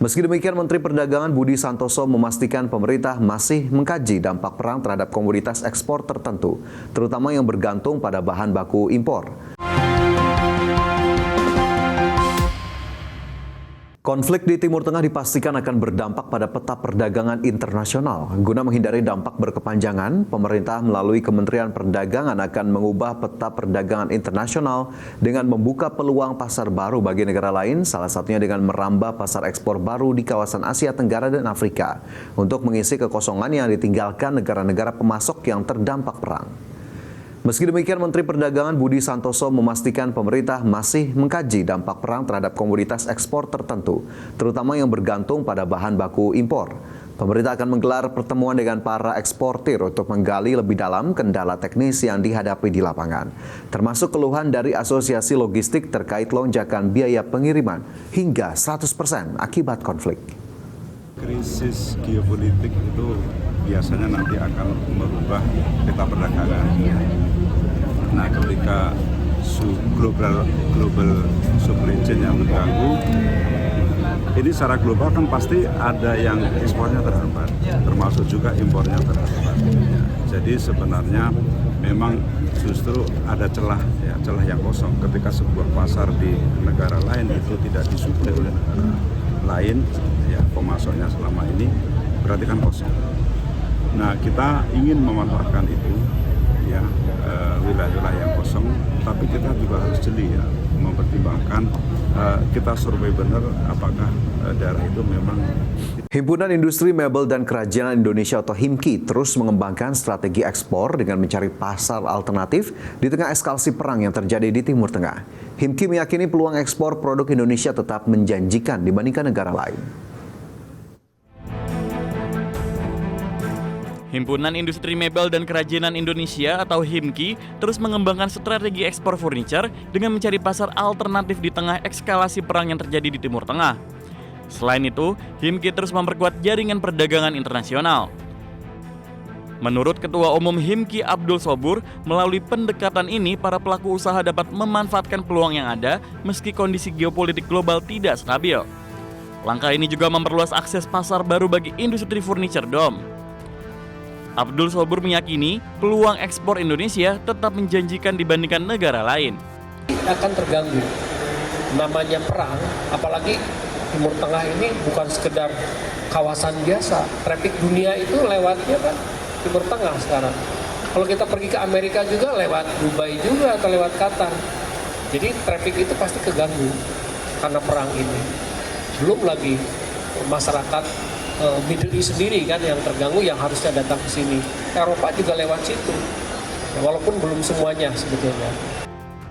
Meski demikian, Menteri Perdagangan Budi Santoso memastikan pemerintah masih mengkaji dampak perang terhadap komoditas ekspor tertentu, terutama yang bergantung pada bahan baku impor. Konflik di Timur Tengah dipastikan akan berdampak pada peta perdagangan internasional. Guna menghindari dampak berkepanjangan, pemerintah melalui Kementerian Perdagangan akan mengubah peta perdagangan internasional dengan membuka peluang pasar baru bagi negara lain, salah satunya dengan merambah pasar ekspor baru di kawasan Asia Tenggara dan Afrika, untuk mengisi kekosongan yang ditinggalkan negara-negara pemasok yang terdampak perang. Meski demikian, Menteri Perdagangan Budi Santoso memastikan pemerintah masih mengkaji dampak perang terhadap komoditas ekspor tertentu, terutama yang bergantung pada bahan baku impor. Pemerintah akan menggelar pertemuan dengan para eksportir untuk menggali lebih dalam kendala teknis yang dihadapi di lapangan, termasuk keluhan dari asosiasi logistik terkait lonjakan biaya pengiriman hingga 100% akibat konflik. Krisis geopolitik itu biasanya nanti akan merubah peta perdagangan. Nah, ketika global supply chain yang terganggu, ini secara global kan pasti ada yang ekspornya terhambat, termasuk juga impornya terhambat. Jadi sebenarnya memang justru ada celah yang kosong ketika sebuah pasar di negara lain itu tidak disuplai oleh negara lain, ya pemasoknya selama ini berarti kan kosong. Nah, kita ingin memanfaatkan itu, ya wilayah-wilayah yang kosong, tapi kita juga harus jeli ya, mempertimbangkan kita survei benar apakah daerah itu memang. Himpunan Industri Mebel dan Kerajinan Indonesia atau HIMKI terus mengembangkan strategi ekspor dengan mencari pasar alternatif di tengah eskalasi perang yang terjadi di Timur Tengah. HIMKI meyakini peluang ekspor produk Indonesia tetap menjanjikan dibandingkan negara lain. Himpunan Industri Mebel dan Kerajinan Indonesia atau HIMKI terus mengembangkan strategi ekspor furniture dengan mencari pasar alternatif di tengah eskalasi perang yang terjadi di Timur Tengah. Selain itu, HIMKI terus memperkuat jaringan perdagangan internasional. Menurut Ketua Umum HIMKI Abdul Sobur, melalui pendekatan ini para pelaku usaha dapat memanfaatkan peluang yang ada meski kondisi geopolitik global tidak stabil. Langkah ini juga memperluas akses pasar baru bagi industri furniture dom. Abdul Sobur meyakini peluang ekspor Indonesia tetap menjanjikan dibandingkan negara lain. Akan terganggu. Namanya perang, apalagi Timur Tengah ini bukan sekedar kawasan biasa. Traffic dunia itu lewatnya kan Timur Tengah sekarang. Kalau kita pergi ke Amerika juga lewat Dubai juga atau lewat Qatar. Jadi traffic itu pasti keganggu karena perang ini. Belum lagi masyarakat Middle East sendiri kan yang terganggu, yang harusnya datang ke sini. Eropa juga lewat situ, ya, walaupun belum semuanya sebetulnya.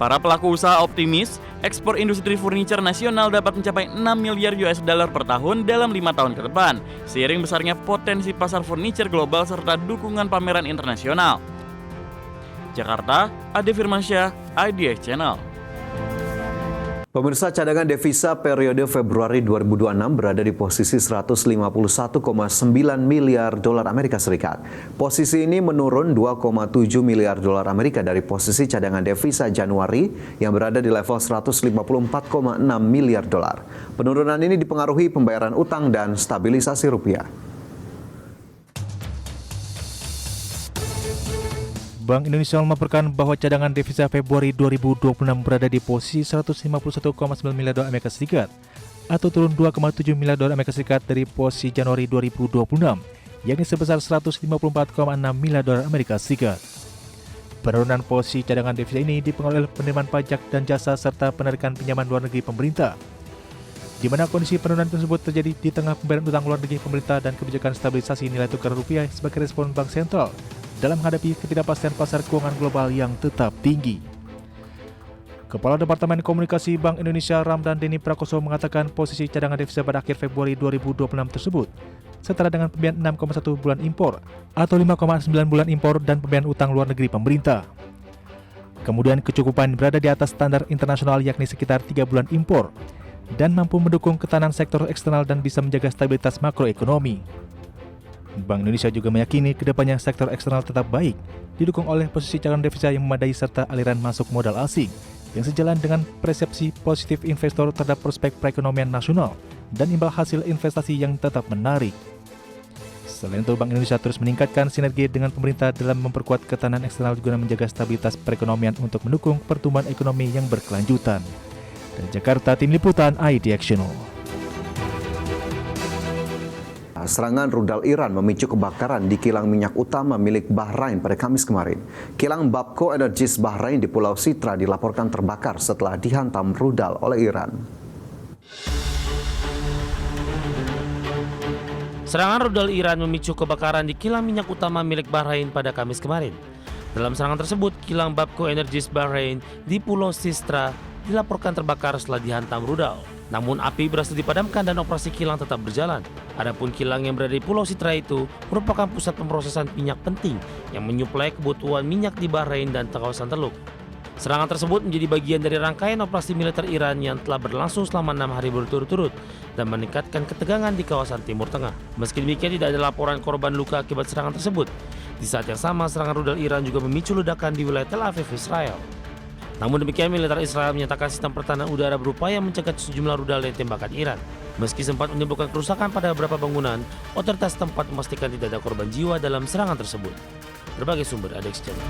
Para pelaku usaha optimis, ekspor industri furniture nasional dapat mencapai 6 miliar US dollar per tahun dalam 5 tahun ke depan, seiring besarnya potensi pasar furniture global serta dukungan pameran internasional. Jakarta, Ade Firmansyah, IDX Channel. Pemirsa, cadangan devisa periode Februari 2026 berada di posisi 151,9 miliar dolar Amerika Serikat. Posisi ini menurun 2,7 miliar dolar Amerika dari posisi cadangan devisa Januari yang berada di level 154,6 miliar dolar. Penurunan ini dipengaruhi pembayaran utang dan stabilisasi rupiah. Bank Indonesia melaporkan bahwa cadangan devisa Februari 2026 berada di posisi 151,9 miliar dolar Amerika Serikat atau turun 2,7 miliar dolar Amerika Serikat dari posisi Januari 2026, yakni sebesar 154,6 miliar dolar Amerika Serikat. Penurunan posisi cadangan devisa ini dipengaruhi oleh penerimaan pajak dan jasa serta penarikan pinjaman luar negeri pemerintah, di mana kondisi penurunan tersebut terjadi di tengah pembayaran utang luar negeri pemerintah dan kebijakan stabilisasi nilai tukar rupiah sebagai respon Bank Sentral dalam menghadapi ketidakpastian pasar keuangan global yang tetap tinggi. Kepala Departemen Komunikasi Bank Indonesia Ramdan Deni Prakoso mengatakan posisi cadangan devisa pada akhir Februari 2026 tersebut setara dengan pembayaran 6,1 bulan impor atau 5,9 bulan impor dan pembayaran utang luar negeri pemerintah. Kemudian kecukupan berada di atas standar internasional yakni sekitar 3 bulan impor dan mampu mendukung ketahanan sektor eksternal dan bisa menjaga stabilitas makroekonomi. Bank Indonesia juga meyakini kedepannya sektor eksternal tetap baik, didukung oleh posisi cadangan devisa yang memadai serta aliran masuk modal asing yang sejalan dengan persepsi positif investor terhadap prospek perekonomian nasional dan imbal hasil investasi yang tetap menarik. Selain itu, Bank Indonesia terus meningkatkan sinergi dengan pemerintah dalam memperkuat ketahanan eksternal guna menjaga stabilitas perekonomian untuk mendukung pertumbuhan ekonomi yang berkelanjutan. Dari Jakarta, Tim Liputan IDXchannel. Serangan rudal Iran memicu kebakaran di kilang minyak utama milik Bahrain pada Kamis kemarin. Kilang Bapco Energies Bahrain di Pulau Sitra dilaporkan terbakar setelah dihantam rudal oleh Iran. Serangan rudal Iran memicu kebakaran di kilang minyak utama milik Bahrain pada Kamis kemarin. Dalam serangan tersebut, kilang Bapco Energies Bahrain di Pulau Sitra dilaporkan terbakar setelah dihantam rudal. Namun api berhasil dipadamkan dan operasi kilang tetap berjalan. Adapun kilang yang berada di Pulau Sitra itu merupakan pusat pemrosesan minyak penting yang menyuplai kebutuhan minyak di Bahrain dan kawasan Teluk. Serangan tersebut menjadi bagian dari rangkaian operasi militer Iran yang telah berlangsung selama 6 hari berturut-turut dan meningkatkan ketegangan di kawasan Timur Tengah. Meski demikian, tidak ada laporan korban luka akibat serangan tersebut. Di saat yang sama, serangan rudal Iran juga memicu ledakan di wilayah Tel Aviv, Israel. Namun demikian, militer Israel menyatakan sistem pertahanan udara berupaya mencegah sejumlah rudal dari tembakan Iran. Meski sempat menimbulkan kerusakan pada beberapa bangunan, otoritas tempat memastikan tidak ada korban jiwa dalam serangan tersebut. Berbagai sumber IDXchannel.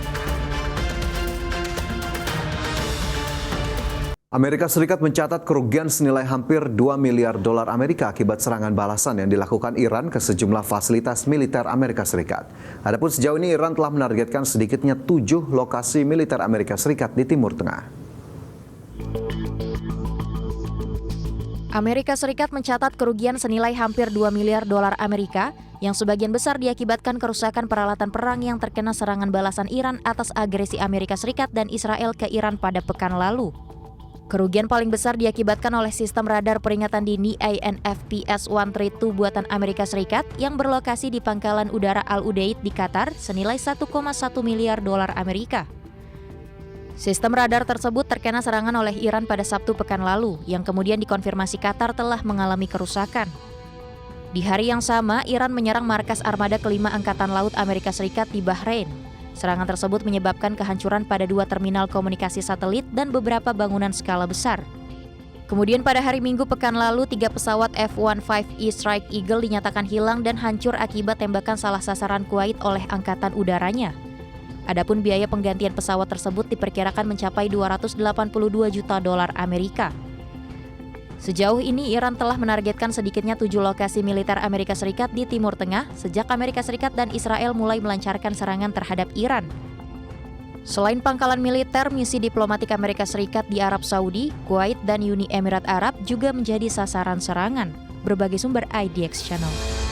Amerika Serikat mencatat kerugian senilai hampir 2 miliar dolar Amerika akibat serangan balasan yang dilakukan Iran ke sejumlah fasilitas militer Amerika Serikat. Adapun sejauh ini Iran telah menargetkan sedikitnya 7 lokasi militer Amerika Serikat di Timur Tengah. Amerika Serikat mencatat kerugian senilai hampir 2 miliar dolar Amerika yang sebagian besar diakibatkan kerusakan peralatan perang yang terkena serangan balasan Iran atas agresi Amerika Serikat dan Israel ke Iran pada pekan lalu. Kerugian paling besar diakibatkan oleh sistem radar peringatan dini INFPS-132 buatan Amerika Serikat yang berlokasi di Pangkalan Udara Al Udeid di Qatar senilai 1,1 miliar dolar Amerika. Sistem radar tersebut terkena serangan oleh Iran pada Sabtu pekan lalu, yang kemudian dikonfirmasi Qatar telah mengalami kerusakan. Di hari yang sama, Iran menyerang markas armada kelima Angkatan Laut Amerika Serikat di Bahrain. Serangan tersebut menyebabkan kehancuran pada 2 terminal komunikasi satelit dan beberapa bangunan skala besar. Kemudian pada hari Minggu pekan lalu, 3 pesawat F-15E Strike Eagle dinyatakan hilang dan hancur akibat tembakan salah sasaran Kuwait oleh angkatan udaranya. Adapun biaya penggantian pesawat tersebut diperkirakan mencapai 282 juta dolar Amerika. Sejauh ini Iran telah menargetkan sedikitnya 7 lokasi militer Amerika Serikat di Timur Tengah sejak Amerika Serikat dan Israel mulai melancarkan serangan terhadap Iran. Selain pangkalan militer, misi diplomatik Amerika Serikat di Arab Saudi, Kuwait, dan Uni Emirat Arab juga menjadi sasaran serangan. Berbagai sumber IDXchannel.